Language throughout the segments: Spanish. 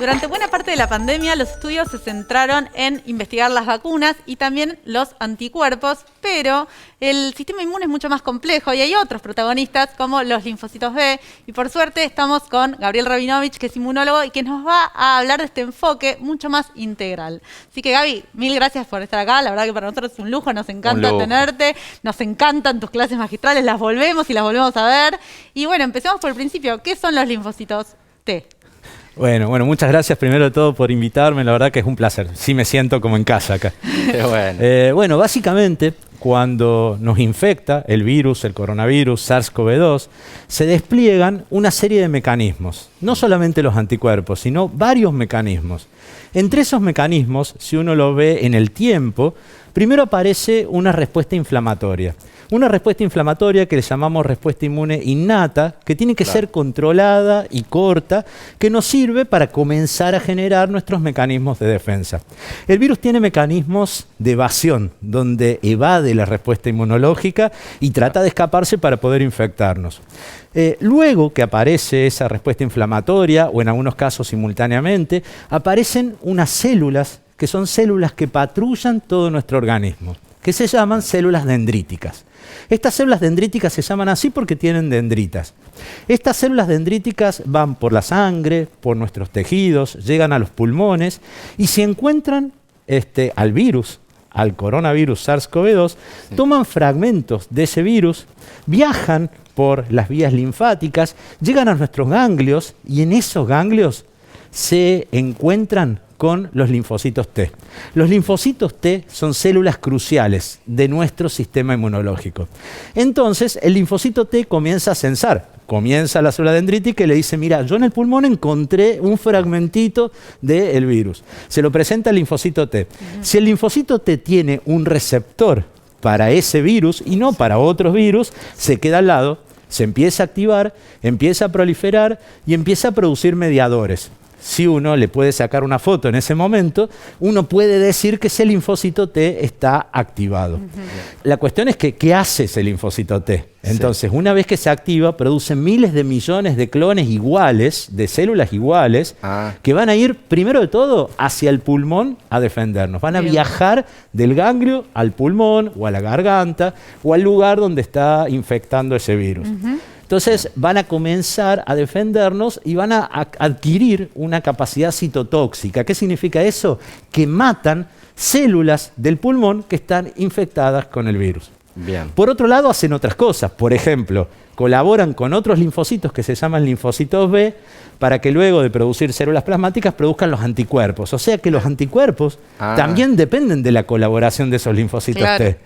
Durante buena parte de la pandemia, los estudios se centraron en investigar las vacunas y también los anticuerpos, pero el sistema inmune es mucho más complejo y hay otros protagonistas como los linfocitos B. Y por suerte estamos con Gabriel Rabinovich, que es inmunólogo y que nos va a hablar de este enfoque mucho más integral. Así que Gaby, mil gracias por estar acá. La verdad que para nosotros es un lujo, nos encanta tenerte, nos encantan tus clases magistrales, las volvemos y las volvemos a ver. Y bueno, empecemos por el principio. ¿Qué son los linfocitos T? Bueno, muchas gracias primero de todo por invitarme, la verdad que es un placer. Sí me siento como en casa acá. Qué bueno. Bueno, básicamente cuando nos infecta el virus, el coronavirus, SARS-CoV-2, se despliegan una serie de mecanismos. No solamente los anticuerpos, sino varios mecanismos. Entre esos mecanismos, si uno lo ve en el tiempo, primero aparece una respuesta inflamatoria. Una respuesta inflamatoria que le llamamos respuesta inmune innata, que tiene que ser controlada y corta, que nos sirve para comenzar a generar nuestros mecanismos de defensa. El virus tiene mecanismos de evasión, donde evade la respuesta inmunológica y trata de escaparse para poder infectarnos. Luego que aparece esa respuesta inflamatoria, o en algunos casos simultáneamente, aparecen unas células que son células que patrullan todo nuestro organismo, que se llaman células dendríticas. Estas células dendríticas se llaman así porque tienen dendritas. Estas células dendríticas van por la sangre, por nuestros tejidos, llegan a los pulmones y si encuentran al virus, al coronavirus SARS-CoV-2, toman fragmentos de ese virus, viajan por las vías linfáticas, llegan a nuestros ganglios y en esos ganglios se encuentran con los linfocitos T. Los linfocitos T son células cruciales de nuestro sistema inmunológico. Entonces, el linfocito T comienza a censar. Comienza la célula dendrítica y le dice, mira, yo en el pulmón encontré un fragmentito del virus. Se lo presenta al linfocito T. Si el linfocito T tiene un receptor para ese virus y no para otros virus, se queda al lado, se empieza a activar, empieza a proliferar y empieza a producir mediadores. Si uno le puede sacar una foto en ese momento, uno puede decir que ese linfocito T está activado. La cuestión es que, ¿qué hace ese linfocito T? Entonces, una vez que se activa, produce miles de millones de clones iguales, de células iguales, que van a ir, primero de todo, hacia el pulmón a defendernos. Van a viajar del ganglio al pulmón, o a la garganta, o al lugar donde está infectando ese virus. Entonces van a comenzar a defendernos y van a adquirir una capacidad citotóxica. ¿Qué significa eso? Que matan células del pulmón que están infectadas con el virus. Bien. Por otro lado, hacen otras cosas. Por ejemplo, colaboran con otros linfocitos que se llaman linfocitos B para que luego de producir células plasmáticas produzcan los anticuerpos. O sea que los anticuerpos también dependen de la colaboración de esos linfocitos T.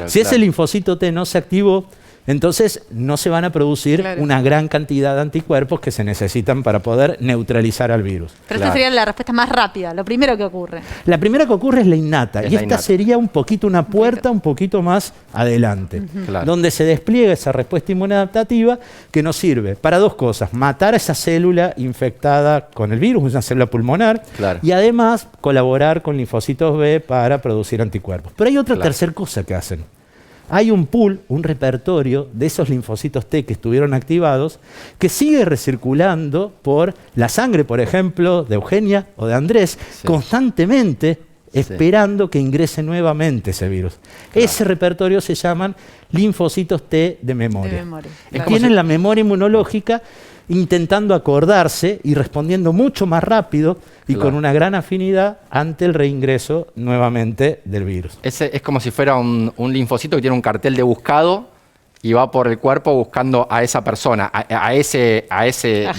Si ese linfocito T no se activó, entonces no se van a producir una gran cantidad de anticuerpos que se necesitan para poder neutralizar al virus. Pero esta sería la respuesta más rápida, lo primero que ocurre. La primera que ocurre es la innata, y esta sería un poquito una puerta un poquito más adelante, donde se despliega esa respuesta inmunadaptativa que nos sirve para dos cosas: matar a esa célula infectada con el virus, una célula pulmonar, y además colaborar con linfocitos B para producir anticuerpos. Pero hay otra tercera cosa que hacen. Hay un pool, un repertorio de esos linfocitos T que estuvieron activados que sigue recirculando por la sangre, por ejemplo, de Eugenia o de Andrés, constantemente esperando que ingrese nuevamente ese virus. Ese repertorio se llaman linfocitos T de memoria. Tienen la memoria inmunológica intentando acordarse y respondiendo mucho más rápido y con una gran afinidad ante el reingreso nuevamente del virus. Es como si fuera un linfocito que tiene un cartel de buscado y va por el cuerpo buscando a esa persona, a ese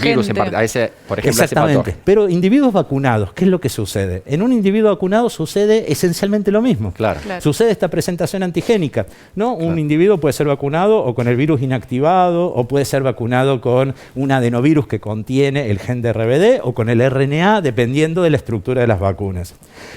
virus, a ese, por ejemplo, exactamente. Ese pero individuos vacunados, ¿qué es lo que sucede? En un individuo vacunado sucede esencialmente lo mismo. Sucede esta presentación antigénica, ¿no? Un individuo puede ser vacunado o con el virus inactivado, o puede ser vacunado con un adenovirus que contiene el gen de RBD o con el RNA, dependiendo de la estructura de las vacunas.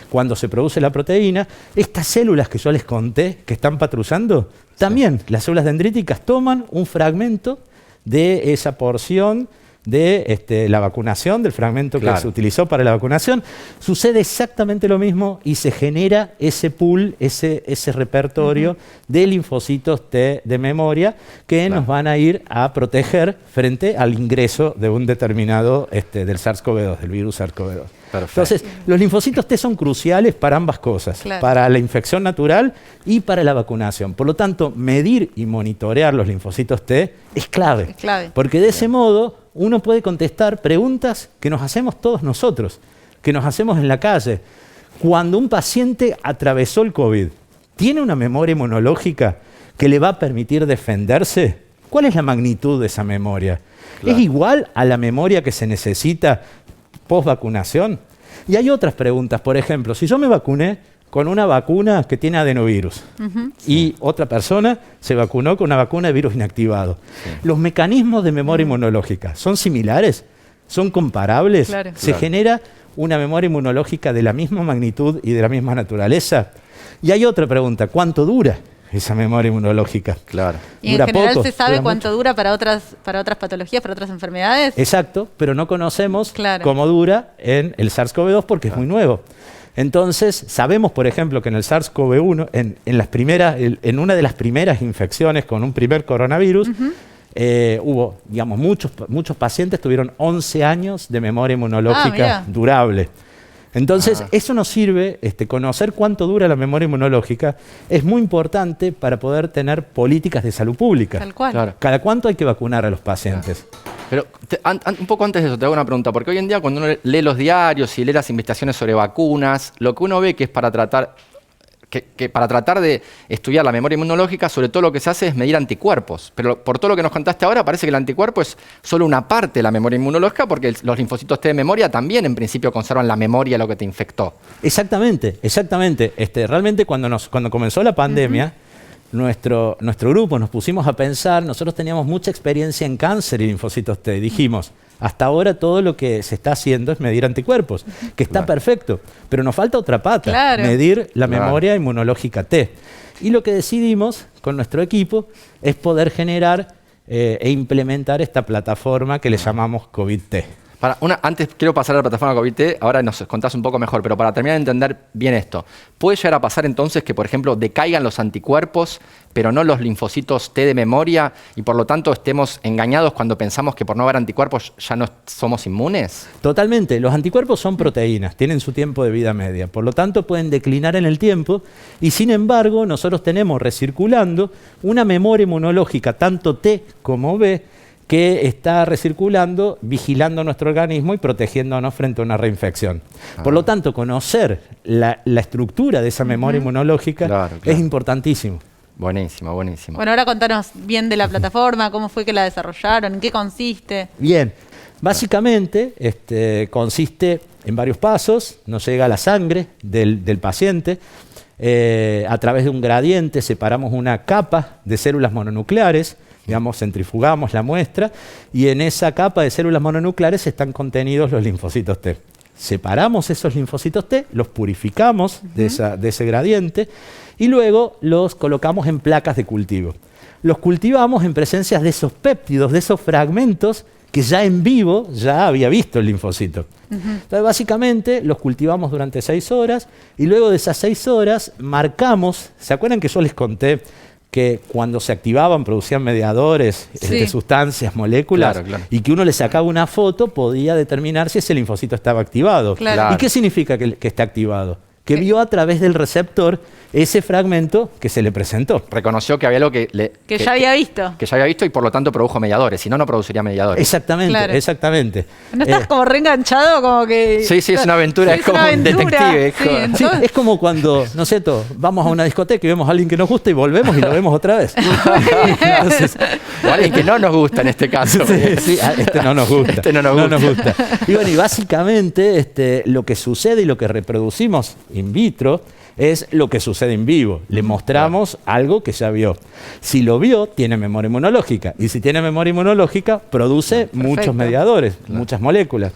Cuando se produce la proteína, estas células que yo les conté, que están patrullando, también las células dendríticas toman un fragmento de esa porción de la vacunación, del fragmento que se utilizó para la vacunación. Sucede exactamente lo mismo y se genera ese pool, ese repertorio de linfocitos T de memoria que nos van a ir a proteger frente al ingreso de un determinado del SARS-CoV-2, del virus SARS-CoV-2. Entonces, los linfocitos T son cruciales para ambas cosas, para la infección natural y para la vacunación. Por lo tanto, medir y monitorear los linfocitos T es clave. Porque de ese modo uno puede contestar preguntas que nos hacemos todos nosotros, que nos hacemos en la calle. Cuando un paciente atravesó el COVID, ¿tiene una memoria inmunológica que le va a permitir defenderse? ¿Cuál es la magnitud de esa memoria? ¿Es igual a la memoria que se necesita post-vacunación? Y hay otras preguntas. Por ejemplo, si yo me vacuné con una vacuna que tiene adenovirus y otra persona se vacunó con una vacuna de virus inactivado, ¿los mecanismos de memoria inmunológica son similares? ¿Son comparables? ¿Se genera una memoria inmunológica de la misma magnitud y de la misma naturaleza? Y hay otra pregunta. ¿Cuánto dura esa memoria inmunológica? ¿Y en general se sabe cuánto dura para otras patologías, para otras enfermedades? Exacto, pero no conocemos cómo dura en el SARS-CoV-2 porque es muy nuevo. Entonces, sabemos, por ejemplo, que en el SARS-CoV-1, en una de las primeras infecciones con un primer coronavirus, hubo, digamos, muchos pacientes tuvieron 11 años de memoria inmunológica durable. Entonces, eso nos sirve, conocer cuánto dura la memoria inmunológica es muy importante para poder tener políticas de salud pública. Tal cual. ¿Cada cuánto hay que vacunar a los pacientes? Pero un poco antes de eso te hago una pregunta, porque hoy en día cuando uno lee los diarios y lee las investigaciones sobre vacunas, lo que uno ve que es para tratar de estudiar la memoria inmunológica, sobre todo lo que se hace es medir anticuerpos. Pero por todo lo que nos contaste ahora, parece que el anticuerpo es solo una parte de la memoria inmunológica, porque los linfocitos T de memoria también en principio conservan la memoria de lo que te infectó. Exactamente. Realmente cuando comenzó la pandemia, nuestro grupo nos pusimos a pensar, nosotros teníamos mucha experiencia en cáncer y linfocitos T. Dijimos, hasta ahora todo lo que se está haciendo es medir anticuerpos, que está perfecto, pero nos falta otra pata, medir la memoria inmunológica T. Y lo que decidimos con nuestro equipo es poder generar e implementar esta plataforma que le llamamos COVID-T. Antes quiero pasar a la plataforma COVID-T, ahora nos contás un poco mejor, pero para terminar de entender bien esto, ¿puede llegar a pasar entonces que, por ejemplo, decaigan los anticuerpos, pero no los linfocitos T de memoria, y por lo tanto estemos engañados cuando pensamos que por no haber anticuerpos ya no somos inmunes? Totalmente. Los anticuerpos son proteínas, tienen su tiempo de vida media, por lo tanto pueden declinar en el tiempo, y sin embargo nosotros tenemos recirculando una memoria inmunológica, tanto T como B, que está recirculando, vigilando nuestro organismo y protegiéndonos frente a una reinfección. Por lo tanto, conocer la estructura de esa memoria inmunológica es importantísimo. Buenísimo. Bueno, ahora contanos bien de la plataforma, cómo fue que la desarrollaron, en qué consiste. Bien, básicamente consiste en varios pasos. Nos llega la sangre del paciente. A través de un gradiente separamos una capa de células mononucleares, digamos, centrifugamos la muestra y en esa capa de células mononucleares están contenidos los linfocitos T. Separamos esos linfocitos T, los purificamos de ese gradiente y luego los colocamos en placas de cultivo. Los cultivamos en presencia de esos péptidos, de esos fragmentos que ya en vivo ya había visto el linfocito. Entonces, básicamente, los cultivamos durante 6 horas y luego de esas 6 horas marcamos, ¿se acuerdan que yo les conté que cuando se activaban producían mediadores, sustancias, moléculas, y que uno le sacaba una foto, podía determinar si ese linfocito estaba activado? ¿Y qué significa que está activado? Que vio a través del receptor ese fragmento que se le presentó. Reconoció que había algo que ya había visto. Que ya había visto y por lo tanto produjo mediadores, si no, no produciría mediadores. Exactamente. ¿No estás como reenganchado? Como que... Sí, es una aventura, es como un detective. Es como cuando, no sé, vamos a una discoteca y vemos a alguien que nos gusta y volvemos y lo vemos otra vez. Entonces, o alguien que no nos gusta en este caso. Este no nos gusta. No nos gusta. Y bueno, y básicamente lo que sucede y lo que reproducimos in vitro es lo que sucede en vivo. Le mostramos algo que ya vio. Si lo vio, tiene memoria inmunológica. Y si tiene memoria inmunológica, produce muchos mediadores, muchas moléculas.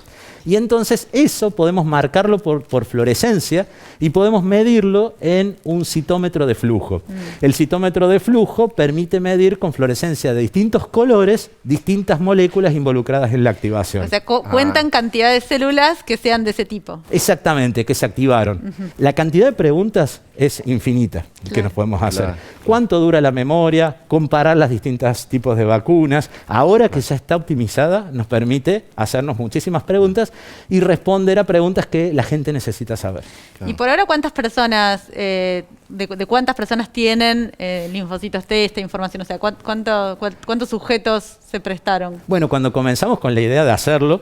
Y entonces eso podemos marcarlo por fluorescencia y podemos medirlo en un citómetro de flujo. El citómetro de flujo permite medir con fluorescencia de distintos colores distintas moléculas involucradas en la activación. O sea, cuentan cantidad de células que sean de ese tipo. Exactamente, que se activaron. La cantidad de preguntas es infinita que nos podemos hacer. Claro. ¿Cuánto dura la memoria? Comparar los distintos tipos de vacunas. Ahora que ya está optimizada, nos permite hacernos muchísimas preguntas y responder a preguntas que la gente necesita saber. Claro. Y por ahora, ¿cuántas personas, de cuántas personas tienen linfocitos T, esta información? O sea, ¿cuántos sujetos se prestaron? Bueno, cuando comenzamos con la idea de hacerlo,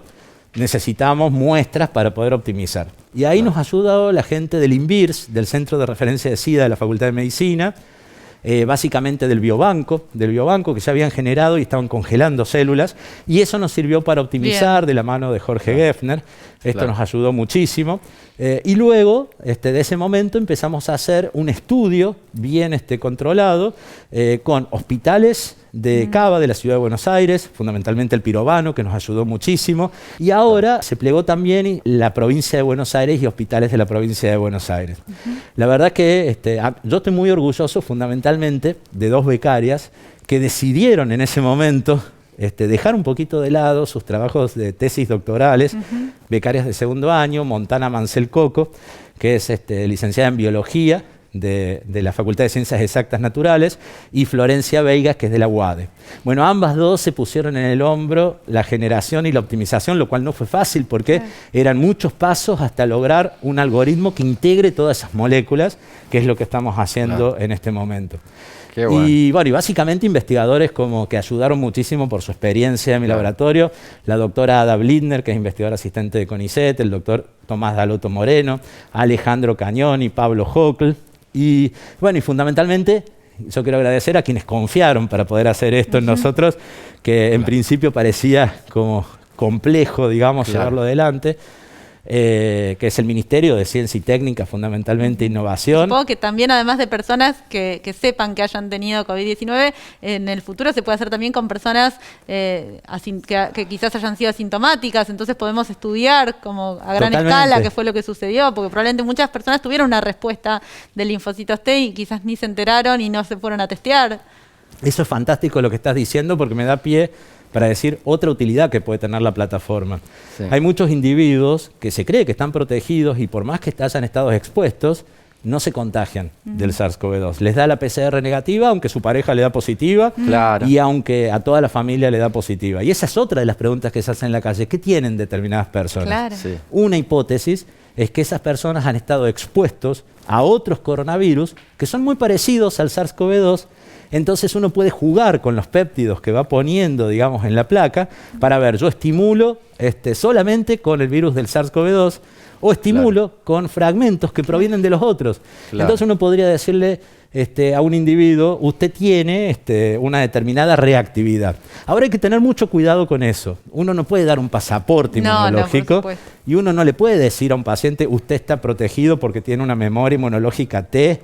necesitamos muestras para poder optimizar. Y ahí nos ha ayudado la gente del INVIRS, del Centro de Referencia de SIDA de la Facultad de Medicina, básicamente del biobanco que ya habían generado y estaban congelando células, y eso nos sirvió para optimizar de la mano de Jorge Geffner. Esto nos ayudó muchísimo. Y luego, de ese momento, empezamos a hacer un estudio bien controlado con hospitales de Cava, de la ciudad de Buenos Aires, fundamentalmente el Pirobano, que nos ayudó muchísimo. Y ahora se plegó también la provincia de Buenos Aires y hospitales de la provincia de Buenos Aires. La verdad que yo estoy muy orgulloso fundamentalmente de dos becarias que decidieron en ese momento dejar un poquito de lado sus trabajos de tesis doctorales, becarias de segundo año, Montana Mancel Coco, que es licenciada en Biología de la Facultad de Ciencias Exactas Naturales, y Florencia Veigas, que es de la UADE. Bueno, ambas dos se pusieron en el hombro la generación y la optimización, lo cual no fue fácil porque eran muchos pasos hasta lograr un algoritmo que integre todas esas moléculas, que es lo que estamos haciendo en este momento. Qué bueno. Y bueno, y básicamente investigadores como que ayudaron muchísimo por su experiencia en mi laboratorio, la doctora Ada Blindner, que es investigadora asistente de CONICET, el doctor Tomás Dalotto Moreno, Alejandro Cañón y Pablo Hockl. Y bueno, y fundamentalmente yo quiero agradecer a quienes confiaron para poder hacer esto en nosotros, que en principio parecía como complejo, digamos, llevarlo adelante. Que es el Ministerio de Ciencia y Técnica, fundamentalmente Innovación. Supongo que también, además de personas que sepan que hayan tenido COVID-19, en el futuro se puede hacer también con personas que quizás hayan sido asintomáticas, entonces podemos estudiar como a gran escala qué fue lo que sucedió, porque probablemente muchas personas tuvieron una respuesta de linfocitos T y quizás ni se enteraron y no se fueron a testear. Eso es fantástico lo que estás diciendo, porque me da pie para decir otra utilidad que puede tener la plataforma. Sí. Hay muchos individuos que se cree que están protegidos y por más que hayan estado expuestos, no se contagian del SARS-CoV-2. Les da la PCR negativa, aunque su pareja le da positiva, y aunque a toda la familia le da positiva. Y esa es otra de las preguntas que se hacen en la calle. ¿Qué tienen determinadas personas? Claro. Sí. Una hipótesis es que esas personas han estado expuestos a otros coronavirus que son muy parecidos al SARS-CoV-2. Entonces uno puede jugar con los péptidos que va poniendo, digamos, en la placa para ver, yo estimulo solamente con el virus del SARS-CoV-2 o estimulo con fragmentos que provienen de los otros. Entonces uno podría decirle a un individuo, usted tiene una determinada reactividad. Ahora hay que tener mucho cuidado con eso. Uno no puede dar un pasaporte inmunológico y uno no le puede decir a un paciente, usted está protegido porque tiene una memoria inmunológica T.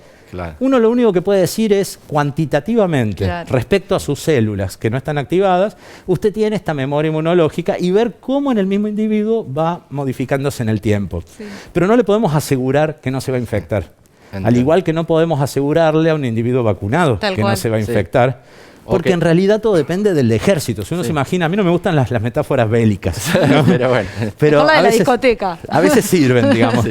Uno lo único que puede decir es cuantitativamente, respecto a sus células que no están activadas, usted tiene esta memoria inmunológica y ver cómo en el mismo individuo va modificándose en el tiempo. Pero no le podemos asegurar que no se va a infectar. Al igual que no podemos asegurarle a un individuo vacunado que no se va a infectar. Porque en realidad todo depende del ejército. Si uno se imagina, a mí no me gustan las metáforas bélicas, ¿no? Pero bueno. Pero a veces, la discoteca. A veces sirven, digamos.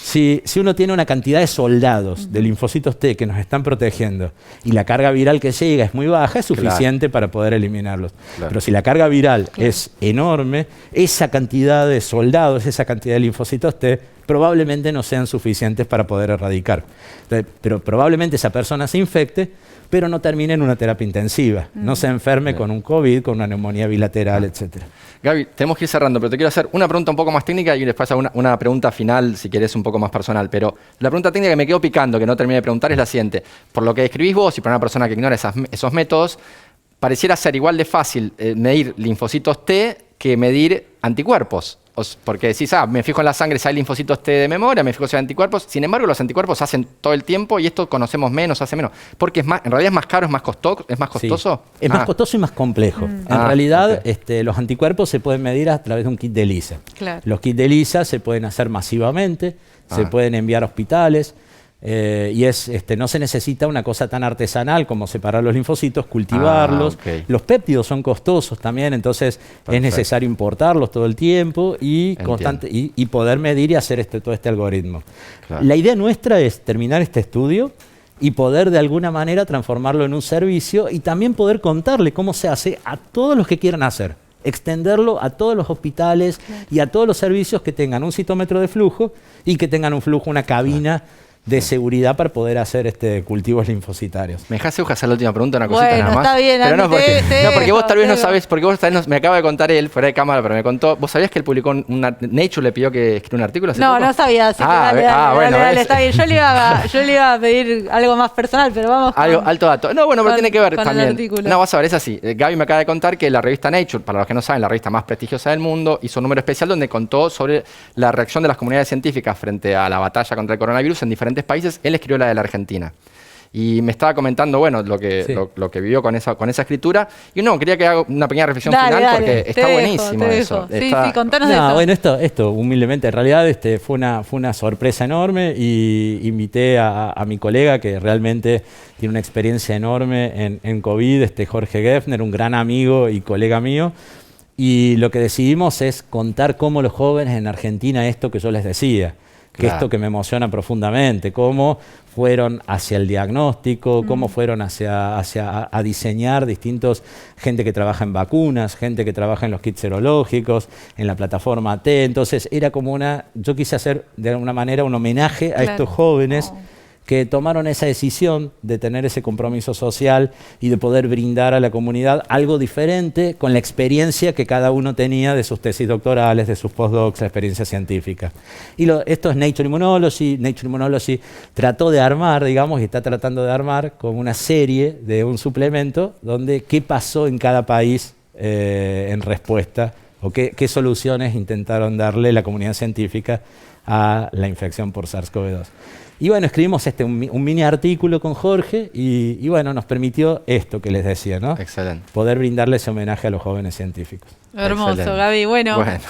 Si uno tiene una cantidad de soldados, de linfocitos T que nos están protegiendo y la carga viral que llega es muy baja, es suficiente para poder eliminarlos. Pero si la carga viral es enorme, esa cantidad de soldados, esa cantidad de linfocitos T probablemente no sean suficientes para poder erradicar. Entonces, pero probablemente esa persona se infecte, pero no termine en una terapia intensiva, no se enferme con un COVID, con una neumonía bilateral, etc. Gaby, tenemos que ir cerrando, pero te quiero hacer una pregunta un poco más técnica y después una pregunta final, si querés, un poco más personal. Pero la pregunta técnica que me quedo picando, que no terminé de preguntar, es la siguiente. Por lo que describís vos y para una persona que ignora esos métodos, pareciera ser igual de fácil medir linfocitos T que medir anticuerpos. Porque decís, me fijo en la sangre si hay linfocitos T de memoria, me fijo si hay anticuerpos. Sin embargo, los anticuerpos se hacen todo el tiempo y esto conocemos menos, hace menos. Porque en realidad es más caro, es más costoso. Sí. Es más costoso y más complejo. En realidad, los anticuerpos se pueden medir a través de un kit de ELISA. Claro. Los kits de ELISA se pueden hacer masivamente, se pueden enviar a hospitales. Y no se necesita una cosa tan artesanal como separar los linfocitos, cultivarlos. Los péptidos son costosos también, entonces es necesario importarlos todo el tiempo y poder medir y hacer todo este algoritmo. Claro. La idea nuestra es terminar este estudio y poder de alguna manera transformarlo en un servicio y también poder contarle cómo se hace a todos los que quieran hacer. Extenderlo a todos los hospitales y a todos los servicios que tengan un citómetro de flujo y que tengan un flujo, una cabina de seguridad para poder hacer cultivos linfocitarios. Me dejaste hacer la última pregunta, una cosita nada más. Está bien, pero no, porque vos tal vez no sabés, porque vos tal vez me acaba de contar él fuera de cámara, pero me contó. ¿Vos sabías que él publicó Nature le pidió que escribiera un artículo hace poco? No sabía. Así dale, está bien. Yo le iba a pedir algo más personal, pero vamos con, alto dato. No, bueno, pero tiene que ver también. No, vas a ver, es así. Gaby me acaba de contar que la revista Nature, para los que no saben, la revista más prestigiosa del mundo, hizo un número especial donde contó sobre la reacción de las comunidades científicas frente a la batalla contra el coronavirus en diferentes países. Él escribió la de la Argentina. Y me estaba comentando, lo que vivió con esa escritura. Y quería que haga una pequeña reflexión final porque está buenísimo eso. Sí, contanos de eso. Bueno, esto humildemente, en realidad fue una sorpresa enorme y invité a mi colega que realmente tiene una experiencia enorme en COVID, Jorge Geffner, un gran amigo y colega mío. Y lo que decidimos es contar cómo los jóvenes en Argentina, esto que yo les decía, que esto que me emociona profundamente, cómo fueron hacia el diagnóstico, cómo fueron a diseñar gente que trabaja en vacunas, gente que trabaja en los kits serológicos, en la plataforma T. Entonces era como yo quise hacer de alguna manera un homenaje a estos jóvenes que tomaron esa decisión de tener ese compromiso social y de poder brindar a la comunidad algo diferente con la experiencia que cada uno tenía de sus tesis doctorales, de sus postdocs, la experiencia científica. Y esto es Nature Immunology. Nature Immunology trató de armar, digamos, y está tratando de armar como una serie de un suplemento donde qué pasó en cada país en respuesta o qué soluciones intentaron darle la comunidad científica a la infección por SARS-CoV-2. Y bueno, escribimos un mini artículo con Jorge y nos permitió esto que les decía, ¿no? Excelente. Poder brindarle ese homenaje a los jóvenes científicos. Hermoso, Excelente. Gaby.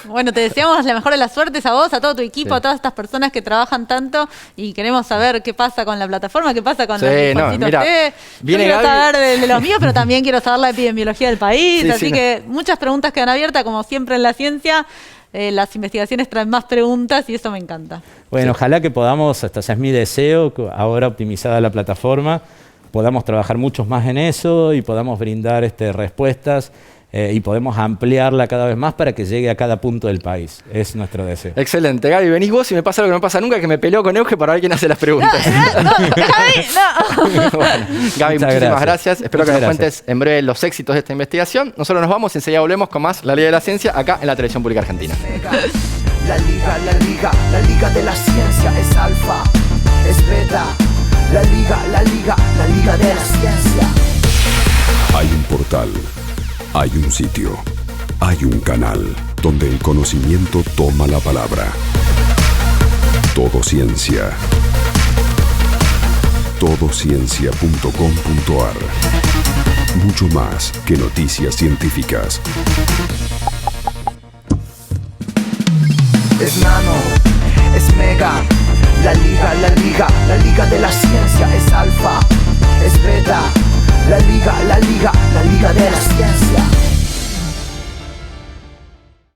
Bueno, te deseamos la mejor de las suertes a vos, a todo tu equipo, a todas estas personas que trabajan tanto y queremos saber qué pasa con la plataforma, qué pasa con los linfocitos T. Yo quiero saber de los míos, pero también quiero saber la epidemiología del país. Así que muchas preguntas quedan abiertas, como siempre en la ciencia. Las investigaciones traen más preguntas y eso me encanta. Bueno, ojalá que podamos, ese es mi deseo, ahora optimizada la plataforma, podamos trabajar muchos más en eso y podamos brindar respuestas y podemos ampliarla cada vez más para que llegue a cada punto del país. Es nuestro deseo. Excelente. Gaby, venís vos y me pasa lo que no pasa nunca, que me peleo con Euge para ver quién hace las preguntas. Gaby, muchísimas gracias. Espero que nos cuentes en breve los éxitos de esta investigación. Nosotros nos vamos y enseguida volvemos con más La Liga de la Ciencia acá en la Televisión Pública Argentina. La liga de la ciencia es alfa, es beta. La liga de la ciencia. Hay un portal, hay un sitio, hay un canal donde el conocimiento toma la palabra. Todo Ciencia. Todociencia.com.ar. Mucho más que noticias científicas. Es nano, es mega. La liga de la ciencia.